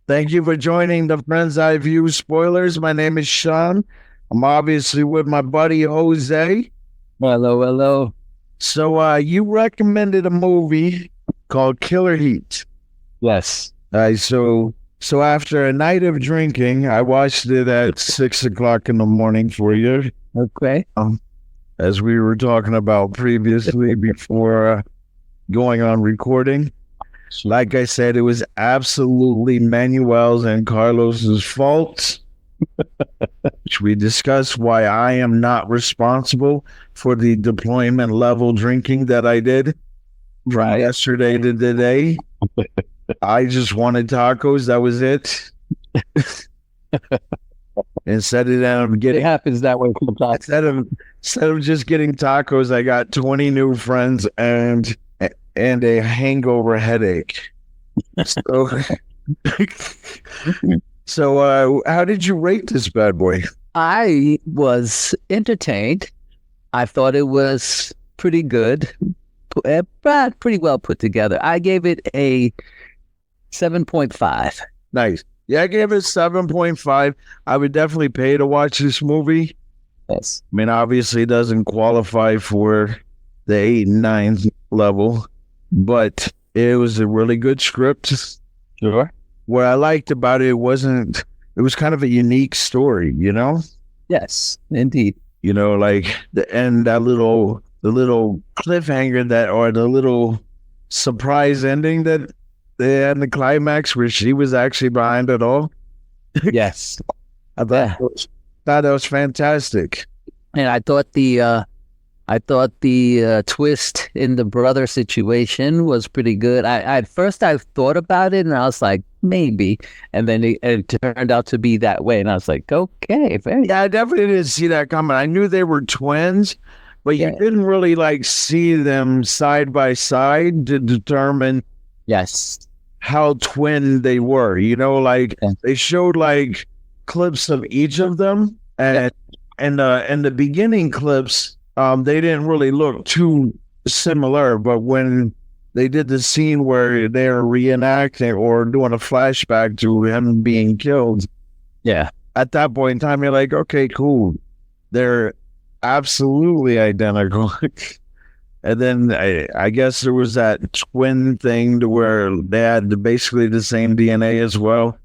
Thank you for joining the Friends Eye View Spoilers. My name is Shaun. I'm obviously with my buddy Jose. Hello, hello. So you recommended a movie called Killer Heat. Yes. So after a night of drinking, I watched it at 6 o'clock in the morning for you. Okay. As we were talking about previously before going on recording. Like I said, it was absolutely Manuel's and Carlos's fault. Which we discussed why I am not responsible for the deployment level drinking that I did from yesterday to today. I just wanted tacos. That was it. Instead of getting, it happens that way sometimes. Instead of just getting tacos, I got 20 new friends and a hangover headache. So, how did you rate this bad boy? I was entertained. I thought it was pretty good, pretty well put together. I gave it a 7.5. Nice. Yeah, I gave it 7.5. I would definitely pay to watch this movie. Yes. I mean, obviously, it doesn't qualify for the 8 and 9 level, but it was a really good script. Sure. What I liked about it was kind of a unique story, you know? Yes, indeed. You know, like the end, the little cliffhanger or the little surprise ending that they had in the climax where she was actually behind it all. Yes. I thought that was fantastic. And I thought the twist in the brother situation was pretty good. At first I thought about it and I was like, maybe. And then it turned out to be that way. And I was like, okay. Yeah, I definitely didn't see that coming. I knew they were twins, but you didn't really see them side by side to determine how twin they were. You know, they showed clips of each of them. And the beginning clips, they didn't really look too similar, but when they did the scene where they're reenacting or doing a flashback to him being killed, at that point in time, you're like, okay, cool. They're absolutely identical. And then I guess there was that twin thing to where they had basically the same DNA as well.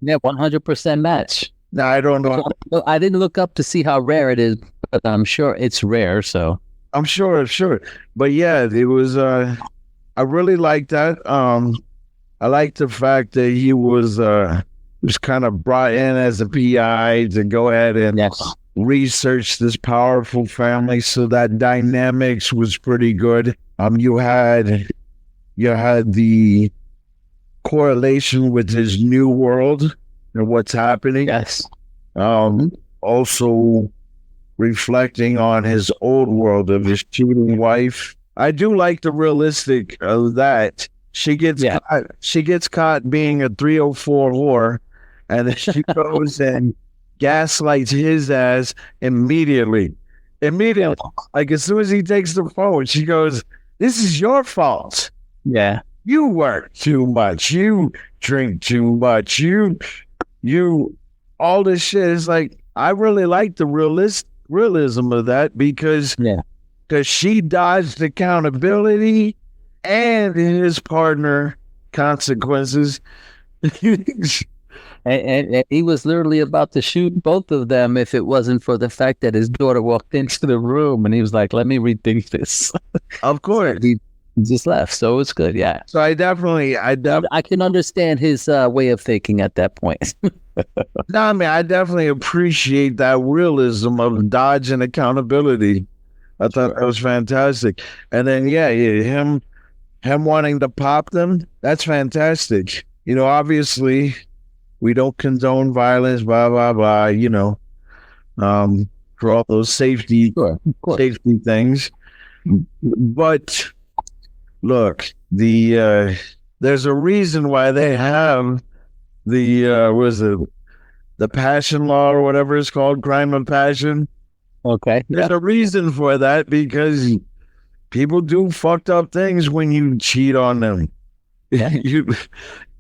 Yeah, 100% match. Now, I don't know. I didn't look up to see how rare it is, but I'm sure it's rare, so. I'm sure. But yeah, it was, I really liked that. I liked the fact that he was kind of brought in as a PI to go ahead and research this powerful family. So that dynamics was pretty good. You had the correlation with his new world and what's happening. Yes. Also reflecting on his old world of his cheating wife. I do like the realistic of that. She gets caught being a 304 whore, and then she goes and gaslights his ass immediately. Like as soon as he takes the phone, she goes, "This is your fault. Yeah. You work too much. You drink too much. You all this shit." Is like, I really like the realism of that because she dodged accountability and his partner consequences. and he was literally about to shoot both of them if it wasn't for the fact that his daughter walked into the room and he was like, let me rethink this. Of course. He just left, so it's good. Yeah. So I can understand his way of thinking at that point. No, I mean, I definitely appreciate that realism of dodging accountability. I thought that was fantastic. And then him wanting to pop them, that's fantastic. You know, obviously we don't condone violence, blah blah blah, you know. For all those safety things. But look, there's a reason why they have the passion law or whatever it's called, crime of passion. Okay. There's a reason for that because people do fucked up things when you cheat on them. Yeah.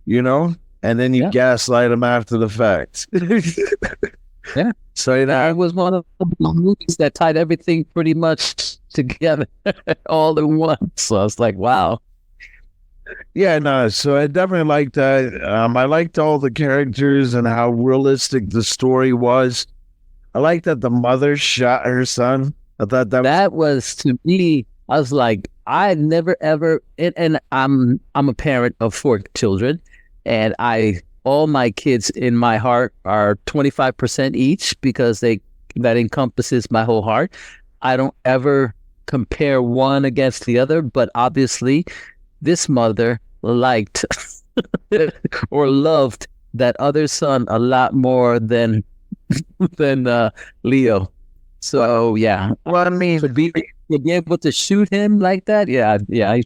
You know? and then you gaslight them after the fact. Yeah. So it was one of the movies that tied everything pretty much together all in one. So I was like, wow. Yeah, no. So I definitely liked that. I liked all the characters and how realistic the story was. I liked that the mother shot her son. I thought that was to me. I was like, I never ever. And I'm a parent of 4 children, and all my kids in my heart are 25% each because that encompasses my whole heart. I don't ever compare one against the other, but obviously this mother liked or loved that other son a lot more than Leo. So yeah. Well, I mean, to be able to shoot him like that, yeah.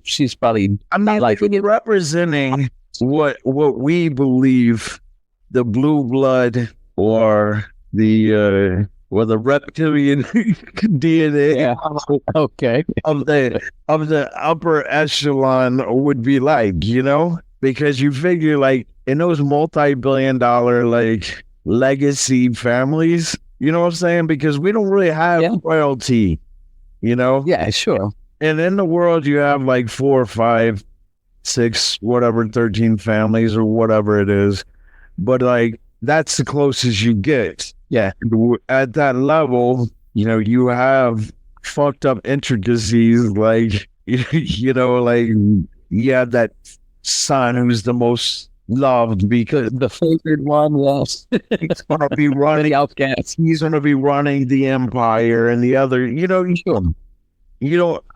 She's probably. I'm not like representing what we believe the blue blood or the reptilian DNA of the upper echelon would be like, you know, because you figure like in those multi-billion-dollar like legacy families, you know what I'm saying? Because we don't really have royalty, you know? Yeah, sure. And in the world you have like 4, 5, 6, whatever, 13 families or whatever it is. But like, that's the closest you get. Yeah. At that level, you know, you have fucked up intricacies like, you know, like, yeah, that son who's the most loved because the favorite one, yes. He's going to be running He's going to be running the empire and the other, you know,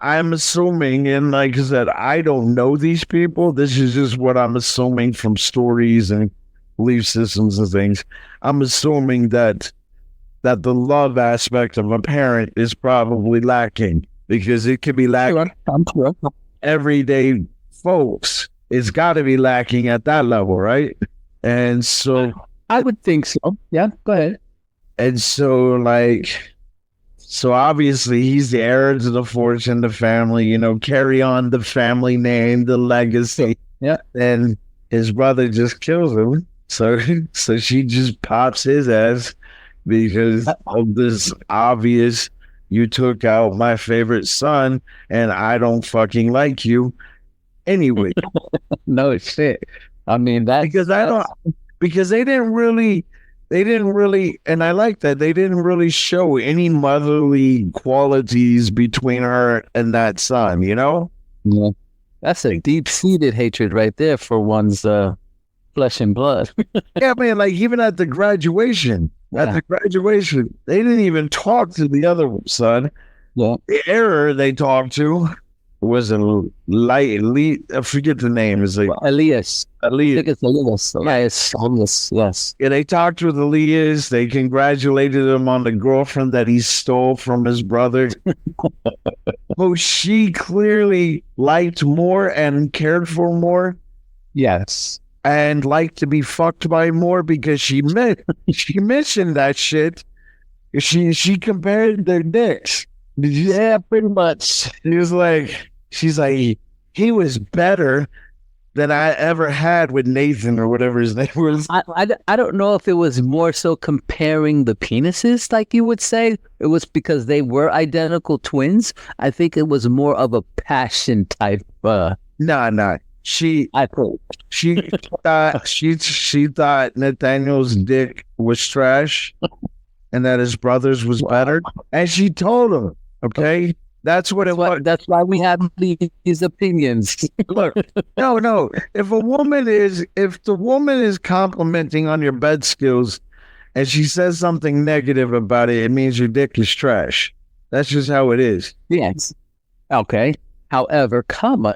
I'm assuming, and like I said, I don't know these people. This is just what I'm assuming from stories and belief systems and things. I'm assuming that the love aspect of a parent is probably lacking because it could be lacking. Sure. Everyday folks. It's got to be lacking at that level, right? And so I would think so. Yeah, go ahead. And so like. So obviously he's the heir to the fortune, the family, you know, carry on the family name, the legacy. Yeah. And his brother just kills him. So she just pops his ass because of this obvious, you took out my favorite son and I don't fucking like you anyway. No shit. I mean, because they didn't really, and I like that, they didn't really show any motherly qualities between her and that son, you know? Yeah. That's a deep-seated hatred right there for one's flesh and blood. Yeah, man, like even at the graduation, they didn't even talk to the other son. Yeah. The heir they talked to was I forget the name. It's like Elias. I think it's Elias. Yes. Yeah, they talked with Elias. They congratulated him on the girlfriend that he stole from his brother. Who she clearly liked more and cared for more. Yes. And liked to be fucked by more because she mentioned that shit. She compared their dicks. Yeah, pretty much. She's like, he was better than I ever had with Nathan or whatever his name was. I don't know if it was more so comparing the penises, like you would say. It was because they were identical twins. I think it was more of a passion type. Nah. She thought Nathaniel's dick was trash and that his brother's was better. And she told him, okay? That's what it was. That's why we have these opinions. Look, no. If the woman is complimenting on your bed skills and she says something negative about it, it means your dick is trash. That's just how it is. Yes. Okay. However,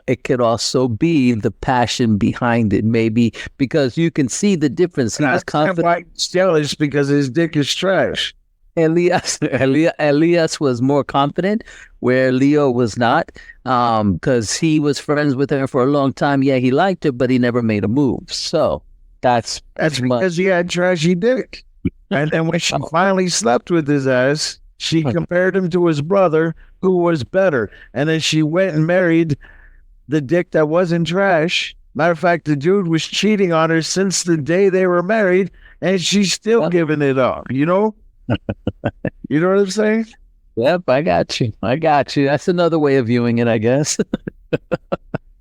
it could also be the passion behind it, maybe because you can see the difference. He was confident. Jealous because his dick is trash. Elias was more confident, where Leo was not, because he was friends with her for a long time. Yeah, he liked her, but he never made a move. So that's because he had trashy dick. And then when she finally slept with his ass, she compared him to his brother, who was better. And then she went and married the dick that wasn't trash Matter of fact, the dude was cheating on her since the day they were married, and she's still giving it up, you know? You know what I'm saying? Yep, I got you. That's another way of viewing it, I guess.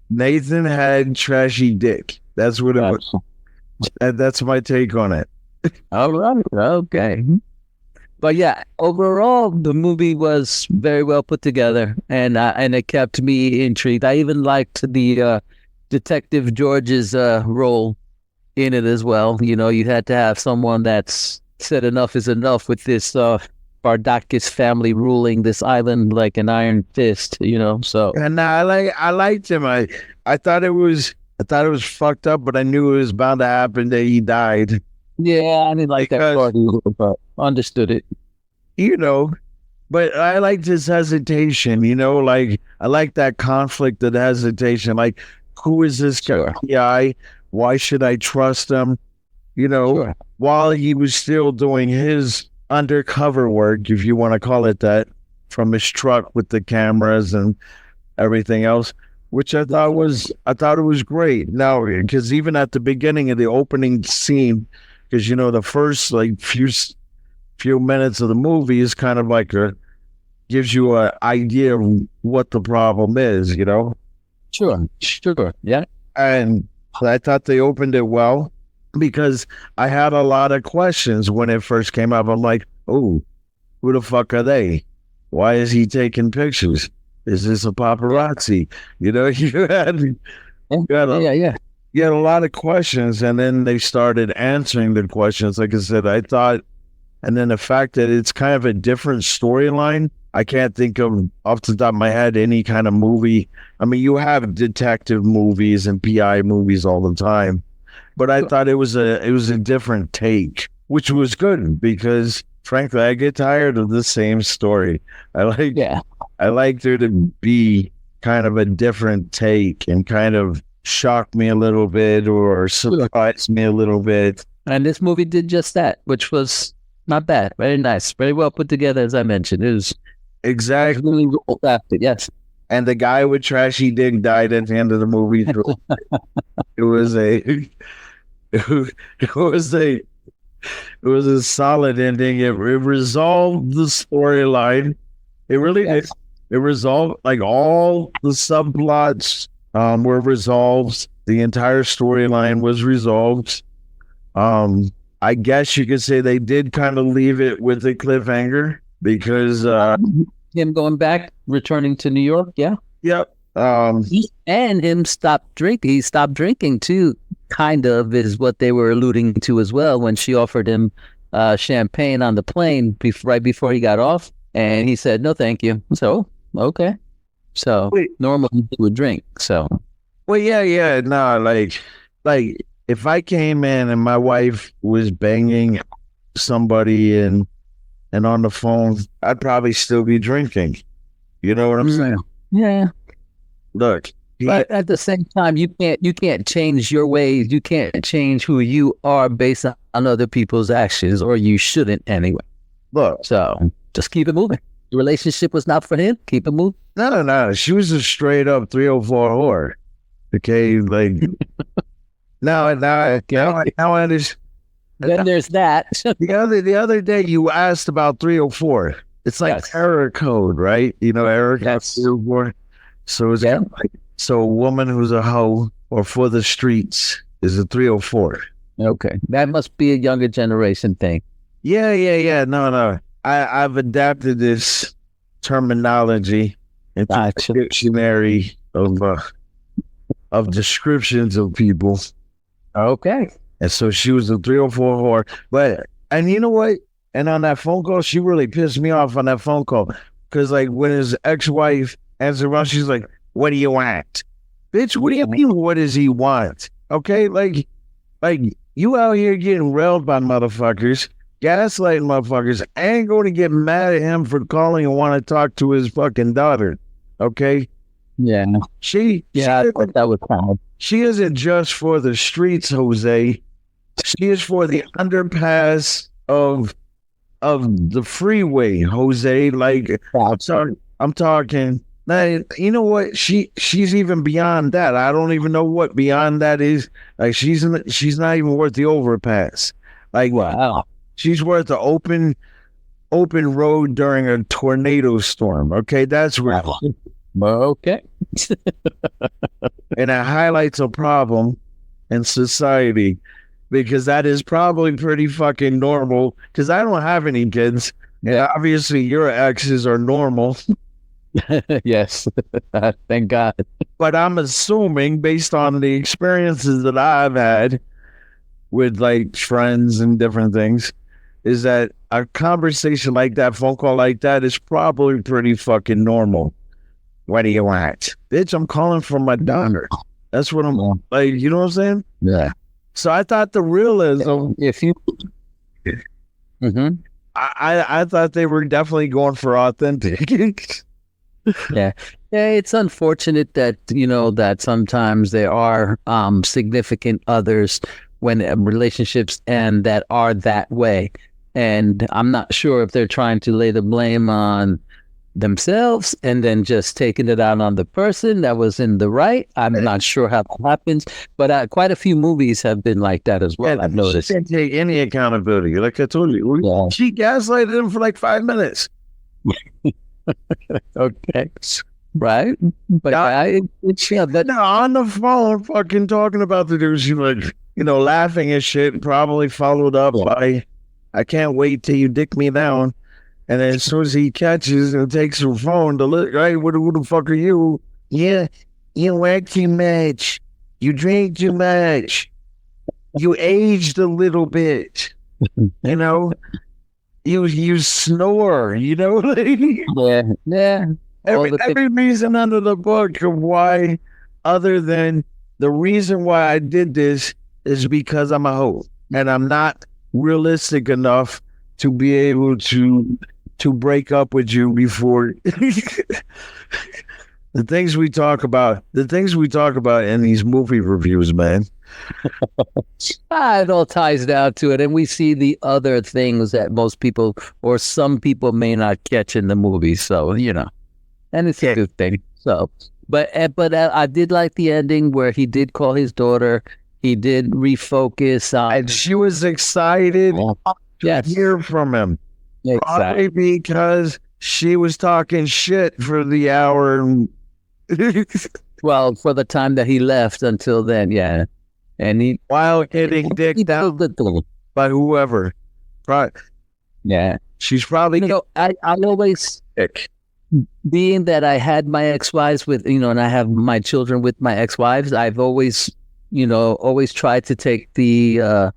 Nathan had trashy dick. That's what it was. And that's my take on it. All right. Okay. But yeah, overall, the movie was very well put together, and it kept me intrigued. I even liked the Detective George's role in it as well. You know, you had to have someone that's said enough is enough with this Bardakis family ruling this island like an iron fist. You know, so and I liked him. I thought it was fucked up, but I knew it was bound to happen that he died. Yeah, I didn't like that part either, but understood it. You know, but I liked his hesitation, you know, like I like that conflict of hesitation. Like, who is this guy? Why should I trust him? You know, while he was still doing his undercover work, if you want to call it that, from his truck with the cameras and everything else, which I thought it was great. Now, because even at the beginning of the opening scene, because you know the first like few minutes of the movie is kind of like gives you an idea of what the problem is, you know. Sure, yeah. And I thought they opened it well because I had a lot of questions when it first came up. I'm like, oh, who the fuck are they? Why is he taking pictures? Is this a paparazzi? You know, you had a lot of questions, and then they started answering the questions. Like I said, I thought, and then the fact that it's kind of a different storyline. I can't think of off the top of my head any kind of movie. I mean, you have detective movies and PI movies all the time, but I thought it was a different take, which was good because frankly, I get tired of the same story. I like there to be kind of a different take and kind of shock me a little bit or surprise me a little bit. And this movie did just that, which was not bad. Very nice. Very well put together, as I mentioned. It was exactly really well crafted, yes. And the guy with trashy dick died at the end of the movie. It was a solid ending. It resolved the storyline. It really did. It resolved, like, all the subplots were resolved. The entire storyline was resolved. I guess you could say they did kind of leave it with a cliffhanger because him going back, returning to New York, yeah. Yep. And him stopped drinking. He stopped drinking too, kind of, is what they were alluding to as well when she offered him champagne on the plane right before he got off, and he said no, thank you. So okay, so normally he would drink. So well, yeah, no, like if I came in and my wife was banging somebody and on the phone, I'd probably still be drinking. You know what I'm saying? Yeah. Look, but at the same time, you can't change your ways. You can't change who you are based on other people's actions, or you shouldn't anyway. Look, so just keep it moving. The relationship was not for him. Keep it moving. No. She was a straight up 304 whore. Okay, like now I understand. Then there's that. the other day you asked about 304. It's like error code, right? You know, error code 304. So it's kind of like, so a woman who's a hoe or for the streets is a 304. Okay, that must be a younger generation thing. Yeah. No. I've adapted this terminology into a dictionary of descriptions of people. Okay. And so she was a 304 whore. And you know what? And on that phone call, she really pissed me off on that phone call. Because, like, when his ex-wife answered around, she's like, what do you want? Bitch, what do you mean, what does he want? Okay? Like you out here getting railed by motherfuckers, gaslighting motherfuckers. I ain't going to get mad at him for calling and want to talk to his fucking daughter. Okay? Yeah. I thought that was kind. She isn't just for the streets, Jose. She is for the underpass of the freeway, Jose. Like, I'm talking Now, you know what? She's even beyond that. I don't even know what beyond that is. Like she's not even worth the overpass. Like wow, she's worth the open road during a tornado storm. Okay, that's where. Okay. And it highlights a problem in society because that is probably pretty fucking normal. Because I don't have any kids. Yeah, obviously your exes are normal. Yes, thank God. But I'm assuming, based on the experiences that I've had with like friends and different things, is that a conversation like that, phone call like that, is probably pretty fucking normal. What do you want? Bitch, I'm calling from my daughter. That's what I'm like, you know what I'm saying? Yeah. So I thought the realism, if you I thought they were definitely going for authentic. Yeah, it's unfortunate that that sometimes there are significant others when relationships and that are that way, and I'm not sure if they're trying to lay the blame on themselves and then just taking it out on the person that was in the right. I'm not sure how that happens, but quite a few movies have been like that as well. I've noticed. She didn't take any accountability. Like I told you, she gaslighted him for like 5 minutes. Okay, right, but on the phone, fucking talking about the dude. She like, laughing and shit. Probably followed up by, "I can't wait till you dick me down." And then as soon as he catches and takes her phone to look, right, who the fuck are you? Yeah, you work too much. You drink too much. You aged a little bit. You snore, Yeah. Every reason under the book of why, other than the reason why I did this is because I'm a hoe and I'm not realistic enough to be able to break up with you before the things we talk about in these movie reviews, man. It all ties down to it, and we see the other things that most people or some people may not catch in the movie. So and it's a good thing. So, but I did like the ending where he did call his daughter. He did refocus on, and she was excited to hear from him. Exactly. Probably because she was talking shit for the hour. Well, for the time that he left until then, yeah. And while getting dick down by whoever. Right. Yeah. She's probably I always, being that I had my ex-wives with, and I have my children with my ex-wives, I've always tried to take the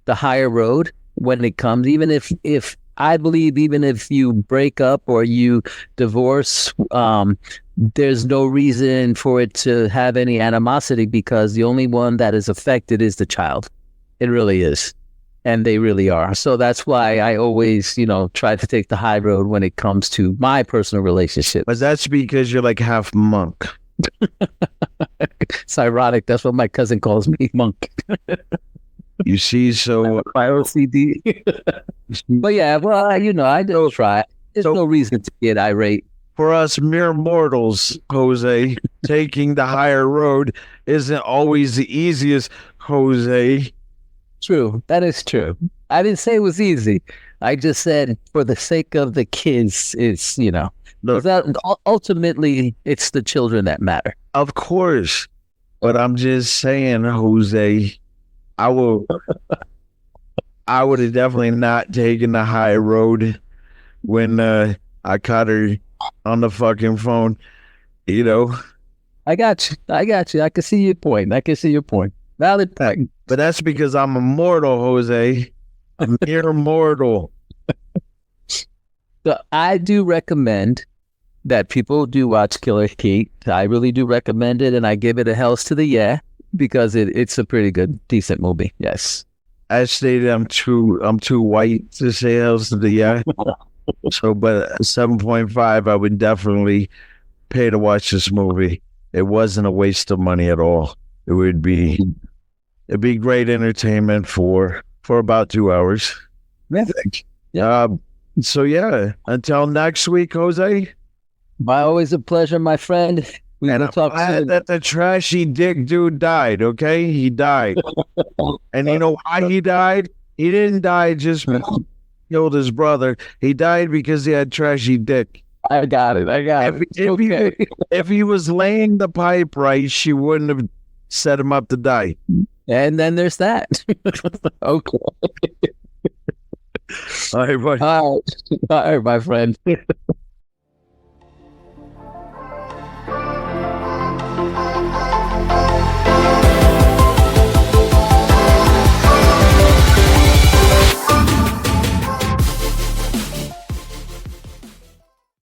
higher road when it comes, even if I believe even if you break up or you divorce, there's no reason for it to have any animosity because the only one that is affected is the child. It really is. And they really are. So that's why I always, try to take the high road when it comes to my personal relationship. But that's because you're like half monk. It's ironic. That's what my cousin calls me, monk. You see, so my OCD. But yeah, well, I do try. There's no reason to get irate. For us mere mortals, Jose, taking the higher road isn't always the easiest, Jose. True. That is true. I didn't say it was easy. I just said for the sake of the kids, it's, look, ultimately, it's the children that matter. Of course. But I'm just saying, Jose, I would have definitely not taken the high road when I caught her on the fucking phone, I got you. I can see your point. Valid point. But that's because I'm a mortal, Jose. A mere mortal. So I do recommend that people do watch Killer Kate. I really do recommend it, and I give it a hells to the yeah because it's a pretty good, decent movie. Yes. I stated I'm too white to say hells to the yeah. So, but 7.5, I would definitely pay to watch this movie. It wasn't a waste of money at all. It'd be great entertainment for about 2 hours. I think. Yeah. So yeah, until next week, Jose. Always a pleasure, my friend. We And will I'm talk glad soon. that the trashy dick dude died, okay? He died. And you know why he died? He didn't die just because he killed his brother. He died because he had trashy dick. I got it. If he was laying the pipe right, she wouldn't have set him up to die. And then there's that. Okay. All right, buddy. All right, my friend.